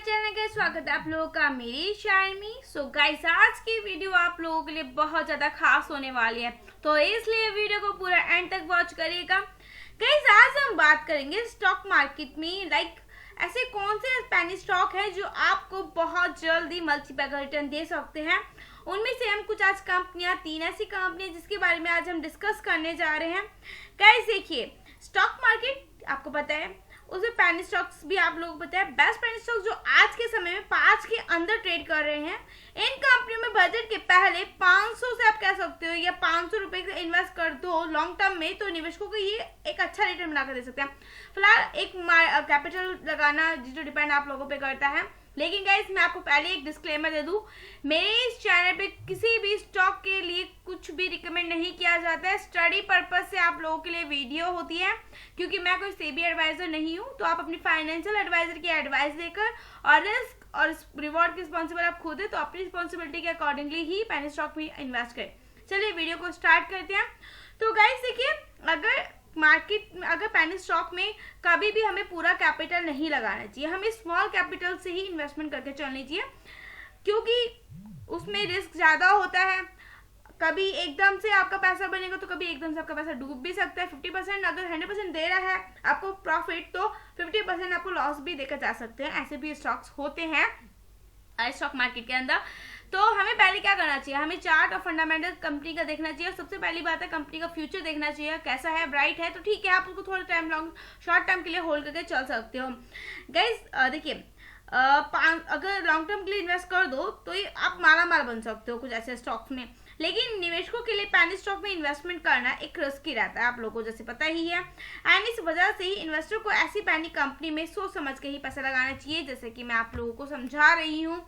Channel का स्वागत है आप लोगों का मेरी चैनल में। सो गाइस, आज की वीडियो आप लोगों के लिए बहुत ज्यादा खास होने वाली है, तो इसलिए वीडियो को पूरा एंड तक वॉच करिएगा। गाइस, आज हम बात करेंगे स्टॉक मार्केट में ऐसे कौन से पेनी स्टॉक है जो आपको बहुत जल्दी मल्टीपैगर रिटर्न दे सकते हैं। उनमें से हम कुछ आज कंपनियां, 3 ऐसी कंपनियां जिसके बारे में आज हम डिस्कस करने जा रहे हैं। गाइस देखिए, स्टॉक मार्केट आपको पता है, उसमें पेनी स्टॉक्स भी आप लोगों को पता है। बेस्ट पेनी स्टॉक्स जो आज के समय में 5 के अंदर ट्रेड कर रहे हैं, इन कंपनियों में बजट के पहले 500 से आप कह सकते हो या 500 रुपए से इन्वेस्ट कर दो लॉन्ग टर्म में, तो निवेशकों को ये एक अच्छा रिटर्न बना कर दे सकते हैं। फिलहाल एक कैपिटल लगाना जो डिपेंड आप लोगों पे करता है, लेकिन गाइस मैं आपको पहले एक डिस्क्लेमर दे दूं, मेरे इस चैनल पे किसी भी स्टॉक के लिए कुछ भी रिकमेंड नहीं किया जाता है। स्टडी पर्पस से आप लोगों के लिए वीडियो होती है, क्योंकि मैं कोई सेबी एडवाइजर नहीं हूं। तो आप अपनी फाइनेंशियल एडवाइजर की एडवाइस देकर और रिस्क और रिवॉर्ड की रिस्पॉन्सिबल आप खुद है, तो अपनी रिस्पॉन्सिबिलिटी के अकॉर्डिंगली ही पेनी स्टॉक में इन्वेस्ट करें। चलिए वीडियो को स्टार्ट करते हैं। तो गाइस देखिए, अगर मार्केट में, अगर पेनी स्टॉक में कभी भी हमें पूरा कैपिटल नहीं लगाना चाहिए, हमें स्मॉल कैपिटल से ही इन्वेस्टमेंट करके चलनी चाहिए, क्योंकि उसमें रिस्क ज्यादा होता है। कभी एकदम से आपका पैसा बनेगा तो कभी एकदम से आपका पैसा डूब भी सकता है। 50% अगर 100% दे रहा है आपको प्रॉफिट, तो 50% आपको लॉस भी देकर जा सकते हैं। ऐसे भी स्टॉक्स होते हैं स्टॉक मार्केट के अंदर। तो हमें पहले क्या करना चाहिए, हमें चार्ट और फंडामेंटल कंपनी का देखना चाहिए। और सबसे पहली बात है, कंपनी का फ्यूचर देखना चाहिए, कैसा है, ब्राइट है तो ठीक है, आप उसको थोड़ा टाइम शॉर्ट टर्म के लिए होल्ड करके चल सकते हो। गाइस देखिए, अगर लॉन्ग टर्म के लिए इन्वेस्ट कर दो तो ये आप माला माल बन सकते हो कुछ ऐसे स्टॉक्स में। लेकिन निवेशकों के लिए पेनी स्टॉक में इन्वेस्टमेंट करना एक रिस्की रहता है, आप लोगों को जैसे पता ही है। एंड इस वजह से ही इन्वेस्टर को ऐसी पेनी कंपनी में सोच समझ के ही पैसा लगाना चाहिए, जैसे कि मैं आप लोगों को समझा रही हूँ।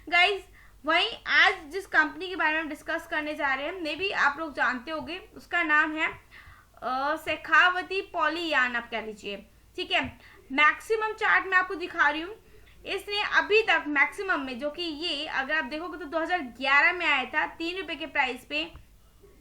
गाइस वहीं आज जिस कंपनी के बारे में डिस्कस करने जा रहे हैं, मे भी आप लोग जानते होंगे, उसका नाम है शेखावती पॉलीयान आप कह लीजिए, ठीक है। मैक्सिमम चार्ट में आपको दिखा रही हूँ, इसने अभी तक मैक्सिमम में, जो कि ये अगर आप देखोगे तो 2011 में आया था 3 रुपए के प्राइस पे,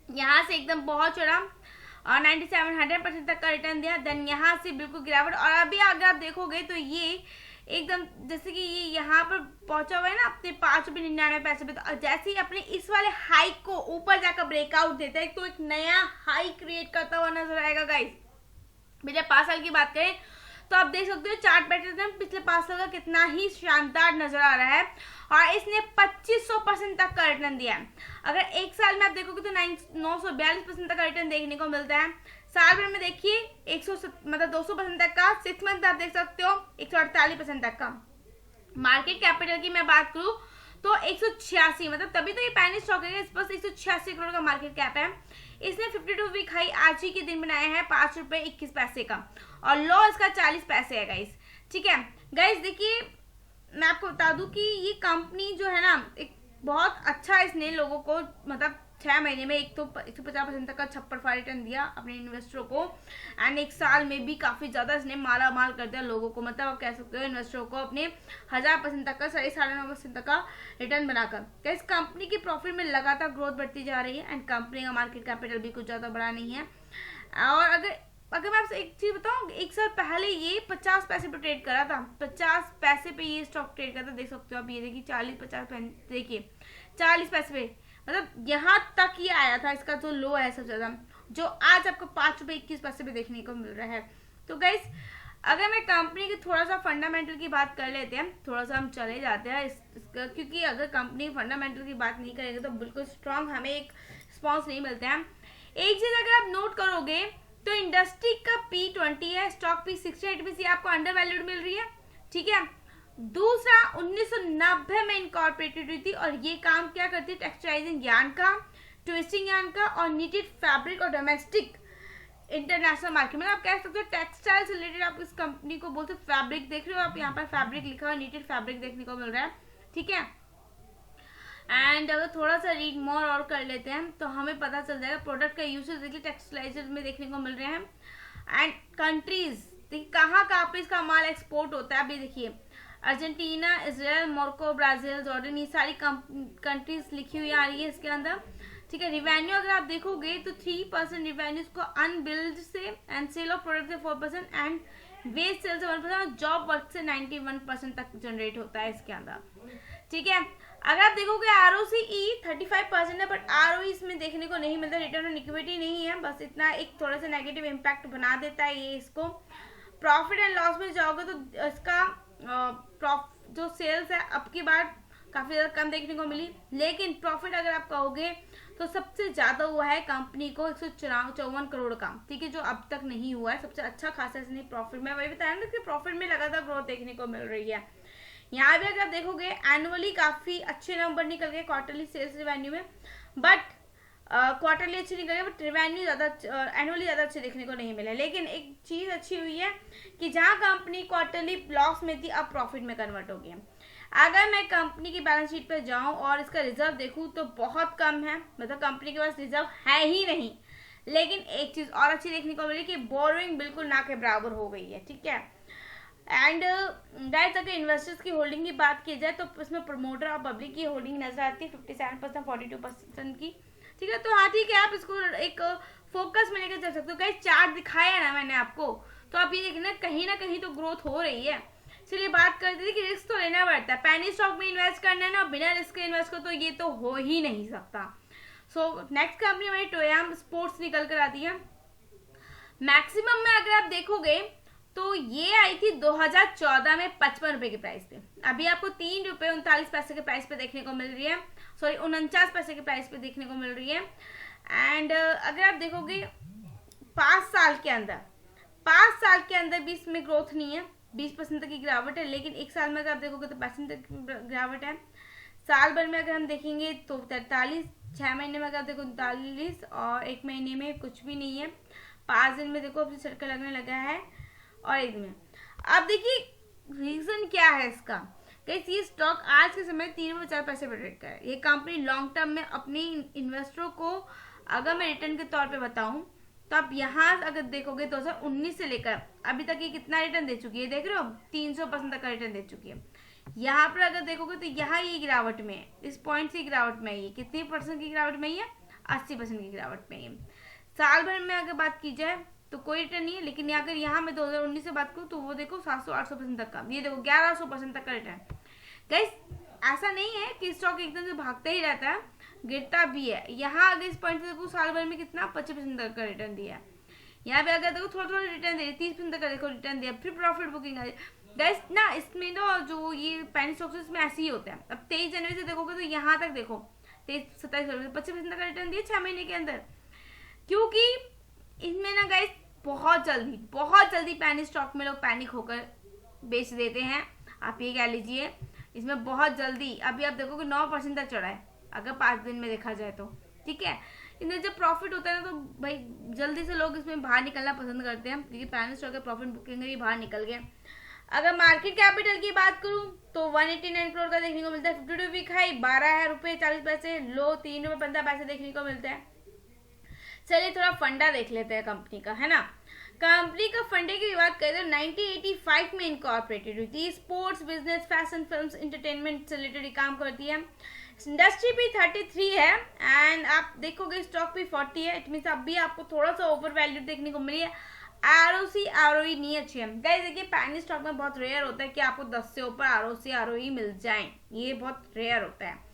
यहाँ से एकदम बहुत चढ़ा और 97-100% तक का रिटर्न दिया। देन यहाँ से बिल्कुल गिरावट, और अभी अगर आप देखोगे तो ये एकदम जैसे कि ये यहाँ पर पहुंचा हुआ है ना अपने 5.99 रुपए पे, तो जैसे ही अपने इस वाले हाइक को ऊपर जाकर ब्रेकआउट देता है तो एक नया हाई क्रिएट करता हुआ नजर आएगा। गाइस पिछले 5 साल की बात करें तो आप देख सकते हो चार्ट पैटर्न पिछले 5 साल का कितना ही शानदार नजर आ रहा है, और इसने 2500% तक का रिटर्न दिया है। अगर एक साल में आप देखोगे तो 942% तक का रिटर्न देखने को मिलता है। साल भर में देखिए 200% तक का, 6 मंथ आप देख सकते हो 148% तक का। मार्केट कैपिटल की मैं बात करूं तो 186, मतलब तभी तो ये पेनी स्टॉक है, इस पास 186 करोड़ का मार्केट कैप है। इसने 52 वीक हाई आज ही के दिन बनाया है 5 रुपए 21 पैसे का, और लो इसका 40 पैसे है गाइस, ठीक है। गाइस देखिए, मैं आपको बता दूं कि ये कंपनी जो है ना, एक बहुत अच्छा इसने लोगों को, मतलब 6 महीने में 150% तक का छप्पर रिटर्न दिया अपने इन्वेस्टरों को, एंड एक साल में भी काफी ज्यादा इसने माला माल कर दिया लोगों को, मतलब आप कह सकते हो इन्वेस्टरों को अपने 1000% तक का, 9.5% तक का रिटर्न बनाकर। तो इस कंपनी की प्रॉफिट में लगातार ग्रोथ बढ़ती जा रही है, एंड कंपनी का मार्केट कैपिटल भी कुछ ज्यादा बड़ा नहीं है। और अगर मैं आपसे एक चीज बताऊं, एक साल पहले ये 50 पैसे पे ट्रेड करा था, 50 पैसे पे ये स्टॉक ट्रेड करता, देख सकते हो आप, ये देखिए 40-50 देखिए 40 पैसे पे, मतलब यहाँ तक ये आया था। इसका जो लो है सबसे ज्यादा, जो आज आपको 5 रुपए 21 पैसे पे देखने को मिल रहा है। तो गाइस, अगर मैं कंपनी की थोड़ा सा फंडामेंटल की बात कर लेते हैं, थोड़ा सा हम चले जाते हैं इसका, क्योंकि अगर कंपनी फंडामेंटल की बात नहीं करेंगे तो बिल्कुल स्ट्रांग हमें एक रिस्पॉन्स नहीं मिलता है। एक चीज अगर आप नोट करोगे तो इंडस्ट्री का P20 है, स्टॉक P68 में से आपको अंडर वैल्यूड मिल रही है, ठीक है। दूसरा 1990 में इनकॉर्पोरेटेड हुई थी, और ये काम क्या करती है, टेक्सटाइलिंग यार्न का, ट्विस्टिंग यार्न का, और नीटेड फैब्रिक और डोमेस्टिक इंटरनेशनल मार्केट में, आप कह सकते हो टेक्सटाइल से रिलेटेड आप इस कंपनी को बोलते हो। फैब्रिक देख रहे हो आप, यहाँ पर फैब्रिक लिखा हुआ है, नीटेड फैब्रिक देखने को मिल रहा है, ठीक है। एंड अगर थोड़ा सा रीड मोर और कर लेते हैं तो हमें पता चल जाएगा प्रोडक्ट का यूसेज देखिए टेक्सटाइल्स में देखने को मिल रहे हैं। एंड कंट्रीज देखिए कहाँ कहाँ पे इसका माल एक्सपोर्ट होता है, अभी देखिए Argentina, Israel, Morocco, Brazil, Jordan, ये सारी कंट्रीज लिखी हुई आ रही है इसके अंदर, ठीक है। रिवेन्यू अगर आप देखोगे तो 3% रिवेन्यू को अनबिल्ड से, एंड सेल ऑफ प्रोडक्ट से 4%, एंड वेस्ट सेल से 1%, जॉब वर्क से 91% तक जनरेट होता है इसके अंदर। ठीक है, अगर आप देखोगे ROCE 35% है, बट ROE इसमें देखने को नहीं मिलता, रिटर्न ऑन इक्विटी नहीं है, बस इतना एक थोड़ा सा नेगेटिव इम्पैक्ट बना देता है ये इसको। प्रॉफिट एंड लॉस में जाओगे तो इसका जो सेल्स है अब की बार काफी ज्यादा कम देखने को मिली, लेकिन प्रॉफिट अगर आप कहोगे तो सबसे ज्यादा हुआ है कंपनी को 154 करोड़ का। ठीक है, जो अब तक नहीं हुआ है, सबसे अच्छा खासा इसने प्रॉफिट में, वही बताया ना कि प्रॉफिट में लगातार ग्रोथ देखने को मिल रही है। यहाँ भी अगर आप देखोगे एनुअली काफी अच्छे नंबर निकल गए क्वार्टरली सेल्स रेवेन्यू में, बट क्वार्टरली अच्छे निकल गए, बट रेवेन्यू ज्यादा एनुअली ज्यादा अच्छे देखने को नहीं मिले। लेकिन एक चीज अच्छी हुई है कि जहां कंपनी क्वार्टरली लॉस में थी अब प्रॉफिट में कन्वर्ट हो गई है। अगर मैं कंपनी की बैलेंस शीट पे जाऊं और इसका रिजर्व देखूं तो बहुत कम है, मतलब कंपनी के पास रिजर्व है ही नहीं। लेकिन एक चीज और अच्छी देखने को मिली कि बोरोइंग बिल्कुल ना के बराबर हो गई है। ठीक है, एंड गाइस अगर इन्वेस्टर्स की होल्डिंग की बात की जाए तो इसमें प्रमोटर और पब्लिक की होल्डिंग नजर आती है 57% 42% की। ठीक है, तो हाँ ठीक है, आप इसको एक फोकस में लेकर चल सकते हो। गाइस चार्ट दिखाया ना मैंने आपको, तो आप ये देखना कहीं तो ग्रोथ हो रही है। चलिए बात करते थे कि रिस्क तो लेना पड़ता है, पैनी स्टॉक में इन्वेस्ट करना है ना, बिना रिस्क के इन्वेस्ट करो तो ये तो हो ही नहीं सकता। सो नेक्स्ट कंपनी हमारी टोयाम स्पोर्ट्स निकल कर आती है। मैक्सिमम में अगर आप देखोगे तो ये आई थी 2014 में 55 रुपए के प्राइस पे, अभी आपको 3 रुपए 39 पैसे के प्राइस पे देखने को मिल रही है, सॉरी 49 पैसे के प्राइस पे देखने को मिल रही है। एंड अगर आप देखोगे 5 साल के अंदर भी इसमें ग्रोथ नहीं है, 20% तक की गिरावट है। लेकिन एक साल में अगर आप देखोगे तो 5% तक की गिरावट है। साल भर में अगर हम देखेंगे तो 43, 6 महीने में अगर देखो 39 और 1 महीने में कुछ भी नहीं है। 5 दिन में देखो अपनी सर्कल लगने लगा है और 1 दिन में। अब देखिए रीजन क्या है इसका, कैसे ये स्टॉक आज के समय 3.4 पे ट्रेड कर रहा है। ये कंपनी लॉन्ग टर्म में अपनी इन्वेस्टरों को अगर मैं रिटर्न के तौर पे बताऊं तो आप यहाँ अगर देखोगे 2019 से लेकर अभी तक ये कितना रिटर्न दे चुकी है, देख रहे हो 300% तक का रिटर्न दे चुकी है। यहाँ पर अगर देखोगे तो यहाँ ये गिरावट में है, इस पॉइंट से गिरावट में है, कितनी परसेंट की गिरावट में है, 80% की गिरावट में है। साल भर में अगर बात की जाए तो कोई रिटर्न नहीं है, लेकिन अगर यहाँ मैं 2019 से बात करूँ तो वो देखो 700-800% तक का, ये देखो 1100% तक का रिटर्न। गाइस ऐसा नहीं है कि स्टॉक एकदम से भागता ही रहता है, गिरता भी है। यहाँ अगर इस पॉइंट से देखो साल भर में कितना 25% तक का रिटर्न दिया है। यहाँ पे अगर देखो थोड़ा रिटर्न दे 30% तक का देखो रिटर्न दिया, फिर प्रॉफिट बुकिंग है। गाइस ना इसमें तो जो ये पेनी स्टॉक्स में ऐसे ही होता है। अब 23 जनवरी से देखोगे तो यहाँ तक देखो 27 फरवरी 25% तक का रिटर्न दिया 6 महीने के अंदर, क्योंकि इनमें ना गाइस बहुत जल्दी पेनी स्टॉक में लोग पैनिक होकर बेच देते हैं। आप ये कह लीजिए इसमें बहुत जल्दी, अभी आप देखोगे 9% तक चढ़ा है अगर 5 दिन में देखा जाए तो। ठीक है, इनमें जब प्रॉफिट होता है ना तो भाई जल्दी से लोग इसमें बाहर निकलना पसंद करते हैं, क्योंकि पेनी स्टॉक का प्रॉफिट बुकिंग भी बाहर निकल गया। अगर मार्केट कैपिटल की बात करूं तो 189 करोड़ का देखने को मिलता है। 52 वीक हाई 12 रुपए 40 पैसे, लो 3 रुपए 15 पैसे देखने को मिलता है। चलिए थोड़ा फंडा देख लेते हैं कंपनी का, है ना। कंपनी का फंडे की बात करें 1985 में इनकॉर्पोरेटेड हुई थी। Sports, business, fashion, films, entertainment से रिलेटेड काम करती है। इंडस्ट्री भी 33 है एंड आप देखोगे स्टॉक भी 40 है। इट मीन्स अब भी आपको थोड़ा सा ओवर वैल्यू देखने को मिली है। ROE नहीं अच्छी है। गाइस देखिए पेनी स्टॉक में बहुत रेयर होता है कि आपको 10 से ऊपर ROE मिल जाए, ये बहुत रेयर होता है।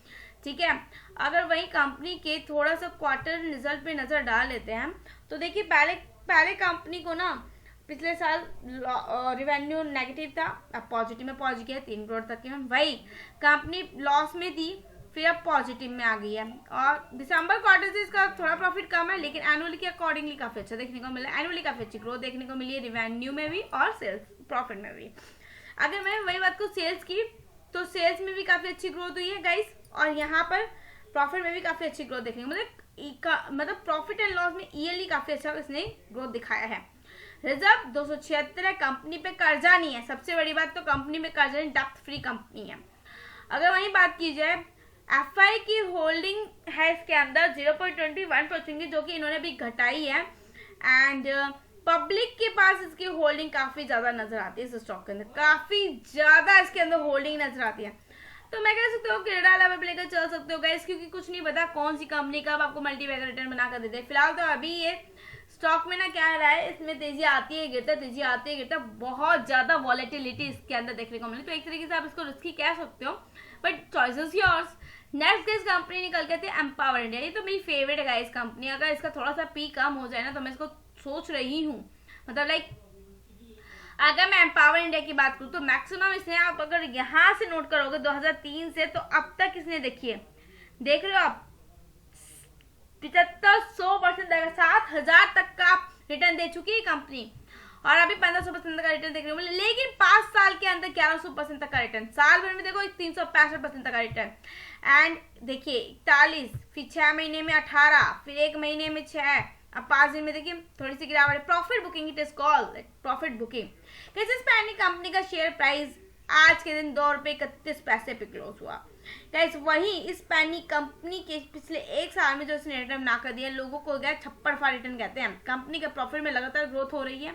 ठीक है, अगर वही कंपनी के थोड़ा सा क्वार्टर रिजल्ट पे नजर डाल लेते हैं तो देखिए पहले कंपनी को ना पिछले साल रेवेन्यू नेगेटिव था, अब पॉजिटिव में पहुंच गया 3 करोड़ तक के। वही कंपनी लॉस में थी, फिर अब पॉजिटिव में आ गई है। और दिसंबर क्वार्टर से इसका थोड़ा प्रॉफिट कम है, लेकिन एनुअली के अकॉर्डिंगली काफी अच्छा देखने को मिला। एनुअली काफी अच्छी ग्रोथ देखने को मिली है, रेवेन्यू में भी और सेल्स प्रॉफिट में भी। अगर मैं वही बात करूँ सेल्स की तो सेल्स में भी काफी अच्छी ग्रोथ हुई है गाइस, और यहाँ पर प्रॉफिट में भी काफी अच्छी ग्रोथ देखने को मतलब प्रॉफिट एंड लॉस में ईयरली काफी अच्छा इसने ग्रोथ दिखाया है। रिजर्व 276 है, कंपनी पे कर्जा नहीं है। सबसे बड़ी बात तो कंपनी पे कर्जा नहीं, डेप्थ फ्री कंपनी है। अगर वही बात की जाए FI की होल्डिंग है इसके अंदर 0.21% की, जो कि इन्होंने भी घटाई है। एंड पब्लिक के पास इसकी होल्डिंग काफी ज्यादा नजर आती है। इस स्टॉक के अंदर काफी ज्यादा इसके अंदर होल्डिंग नजर आती है, तो मैं कह सकती हूँ क्रेडा लेवल पे लेकर चल सकते हो गाइस, क्योंकि कुछ नहीं पता कौन सी कंपनी कब आपको मल्टीबैगर रिटर्न बनाकर दे दे। फिलहाल तो अभी ये स्टॉक में ना क्या रहा है, इसमें तेजी आती है गिरता, तेजी आती है गिरता, बहुत ज्यादा वॉलेटिलिटी इसके अंदर देखने को मिली। तो एक तरीके से आप इसको रिस्की कह सकते हो, but choices yours. Next guys company निकल के थी एम्पावर इंडिया। ये तो मेरी फेवरेट है गाइस कंपनी। अगर इसका थोड़ा सा पी कम हो जाए ना तो मैं इसको सोच रही हूँ, मतलब लाइक अगर मैं एम्पावर इंडिया की बात करूँ तो मैक्सिमम इसने, आप अगर यहाँ से नोट करोगे 2003 से, तो अब तक इसने देखिए, देख रहे हो आप 75-100% 7,000 तक का रिटर्न दे चुकी है कंपनी, और अभी 1500% का रिटर्न देखने को मिले। लेकिन 5 साल के अंदर 1100% तक का रिटर्न, साल भर में देखो 365% तक का रिटर्न। एंड देखिए 41, फिर 6 महीने में 18, फिर 1 महीने में 6, अब 5 दिन में देखिए थोड़ी सी गिरावट है। Profit booking, it is called profit booking. कैसे स्पेनिक कंपनी का शेयर प्राइस आज के दिन ₹2.31 पे क्लोज हुआ। गाइस वही इस स्पेनिक कंपनी के पिछले 1 साल में जो इसने रिटर्न ना कर दिया, लोगों को गया छप्पड़ फाड़ रिटर्न कहते हैं। कंपनी के प्रॉफिट में लगातार ग्रोथ हो रही है।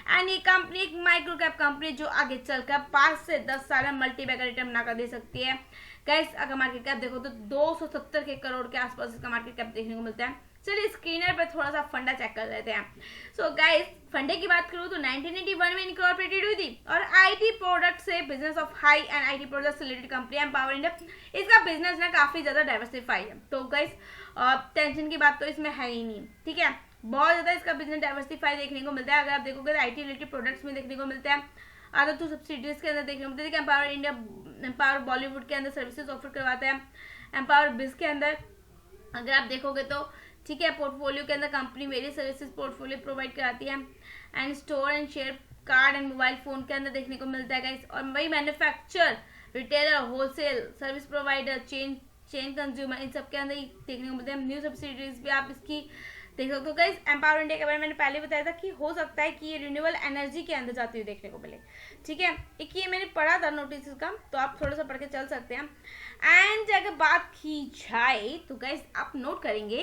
एंड ये कंपनी एक माइक्रो कैप कंपनी जो आगे चलकर 5 से 10 साल में मल्टी बैगर रिटर्न ना कर दे सकती है। गाइस अगर मार्केट कैप देखो तो 270 करोड़ के आसपास इसका मार्केट कैप देखने को मिलता है। चलिए स्क्रीनर पे थोड़ा सा फंडा चेक कर लेते हैं। सो गाइस फंडे की बात करूँ तो 1981 में इनकॉर्पोरेटेड हुई थी और आईटी प्रोडक्ट से business of high and IT product से रिलेटेड कंपनी एम्पावर इंडिया। इसका बिजनेस ना काफी ज्यादा डाइवर्सिफाई है। तो गाइस टेंशन की बात तो इसमें है ही नहीं, ठीक है। बहुत ज्यादा इसका बिजनेस डाइवर्सिफाई देखने को मिलता है। अगर आप देखोगे तो आईटी रिलेटेड प्रोडक्ट्स में देखने को मिलता है, अदर 2 सब्सिडीज के अंदर देखने को मिलता है। एम्पावर इंडिया, एम्पावर बॉलीवुड के अंदर सर्विसेज ऑफर करवाता है। एम्पावर बिज के अंदर अगर आप देखोगे तो ठीक है, पोर्टफोलियो के अंदर company various services portfolio provide कराती है। And store and share card and mobile phone के अंदर देखने को मिलता है गाइस। और वही manufacture, retailer, wholesale, service provider, chain consumer, इन सब के अंदर देखने को मिलते हैं। न्यू सब्सिडीज भी आप इसकी देख सकते हो। गाइस एम्पावर इंडिया के बारे में मैंने पहले बताया था कि हो सकता है कि ये रिन्यूएबल एनर्जी के अंदर जाती हुई देखने को मिले, ठीक है। एक ये मैंने पढ़ा था नोटिस का, तो आप थोड़ा सा पढ़ के चल सकते हैं। एंड अगर बात की जाए तो गाइस आप नोट करेंगे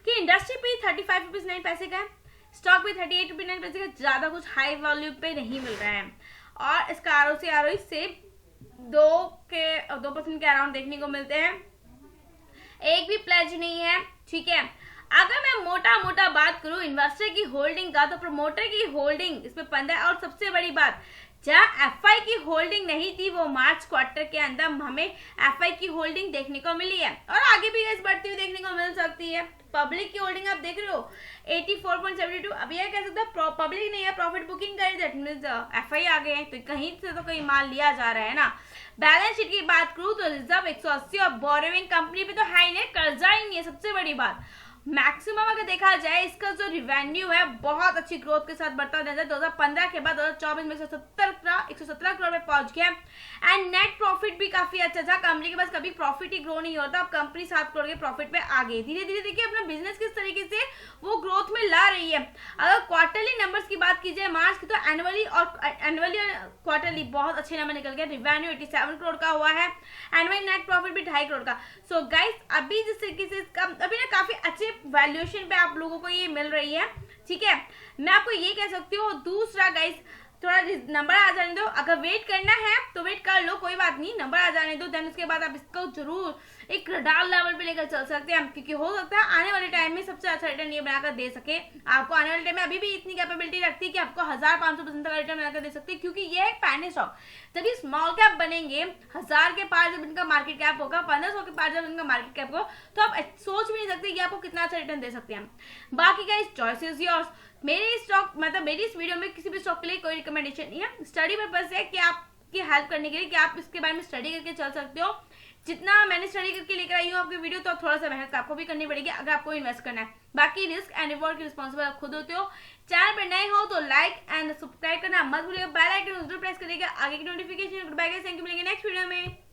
कि इंडस्ट्री पे 35.09 का है, स्टॉक पे 38.9 का, ज्यादा कुछ हाई वॉल्यूम पे नहीं मिल रहा है। और इसका आरओसी से 2% के अराउंड देखने को मिलते हैं। एक भी प्लेज नहीं है, ठीक है। अगर मैं मोटा बात करूं इन्वेस्टर की होल्डिंग का, तो प्रमोटर की होल्डिंग इसमें 15। और सबसे बड़ी बात, जहां एफआई की होल्डिंग नहीं थी वो मार्च क्वार्टर के अंदर हमें एफआई की होल्डिंग देखने को मिली है और आगे भी इस बढ़ती हुई देखने को मिल सकती है। पब्लिक की होल्डिंग आप देख रहे हो 84.72। अब यह कह सकते हो पब्लिक नहीं है, प्रॉफिट बुकिंग करी, दैट मींस एफआई आ गए हैं, तो कहीं से तो कहीं माल लिया जा रहा है ना। बैलेंस शीट की बात करूं तो रिजर्व 180 और बोरोइंग कंपनी पे तो हाई नहीं, कर्जा ही नहीं है। सबसे बड़ी बात, मैक्सिमम अगर देखा जाए इसका जो रिवेन्यू है बहुत अच्छी ग्रोथ के साथ बढ़ता नजर 2015 के बाद 2024 में 117 करोड़ में पहुंच गया। एंड नेट प्रॉफिट भी काफी अच्छा था। कंपनी के पास कभी प्रॉफिट ही ग्रो नहीं होता, अब कंपनी 7 करोड़ के प्रॉफिट पे आ गई। धीरे धीरे देखिए अपना बिजनेस किस तरीके से वो ग्रोथ में ला रही है। अगर क्वार्टरली नंबर्स की बात की जाए मार्च की, तो एनुअली और क्वार्टरली बहुत अच्छे नंबर निकल गए। रिवेन्यू 87 करोड़ का हुआ है, एनुअल नेट प्रॉफिट भी 2.5 करोड़ का। सो गाइस अभी जिस तरीके से अभी ना काफी अच्छे वैल्यूएशन पे आप लोगों को ये मिल रही है, ठीक है। मैं आपको ये कह सकती हूँ। दूसरा गाइस थोड़ा नंबर आ जाने दो, अगर वेट करना है तो वेट कर लो, कोई बात नहीं, नंबर आ जाने दो, देन उसके बाद आप इसको जरूर एक रडार लेवल पे लेकर चल सकते हैं, क्योंकि हो सकता है आने वाले टाइम में सबसे अच्छा रिटर्न ये बनाकर दे सके आपको। आने वाले टाइम में अभी भी इतनी कैपेबिलिटी रखती है कि आपको 1500% का रिटर्न बनाकर दे सकती है, क्योंकि ये एक पैनी स्टॉक। जब ये स्मॉल कैप बनेंगे, 1000 के पार जब इनका मार्केट कैप होगा, 1500 के पार जब इनका मार्केट कैप होगा, तो आप सोच भी नहीं सकते कि आपको कितना अच्छा रिटर्न दे सकते हैं। बाकी का इस चॉइस इज योर्स। मेरी स्टॉक मतलब मेरी इस वीडियो में किसी भी स्टॉक के लिए कोई रिकमेंडेशन नहीं है, स्टडी पर्पस है कि आपकी हेल्प करने के लिए कि आप इसके बारे में स्टडी करके चल सकते हो। जितना मैंने स्टडी करके लेकर आई हूँ आपकी वीडियो, तो थोड़ा सा मेहनत आपको भी करनी पड़ेगी अगर आपको इन्वेस्ट करना है। बाकी रिस्क एंड रिवॉर्ड की रिस्पॉन्सिबल आप खुद होते हो। चैनल पर नए हो तो लाइक एंड सब्सक्राइब करना मत भूलिएगा, बेल आइकन जरूर प्रेस करिएगा आगे की notification. Good bye guys, thank you, मिलेंगे नेक्स्ट वीडियो में।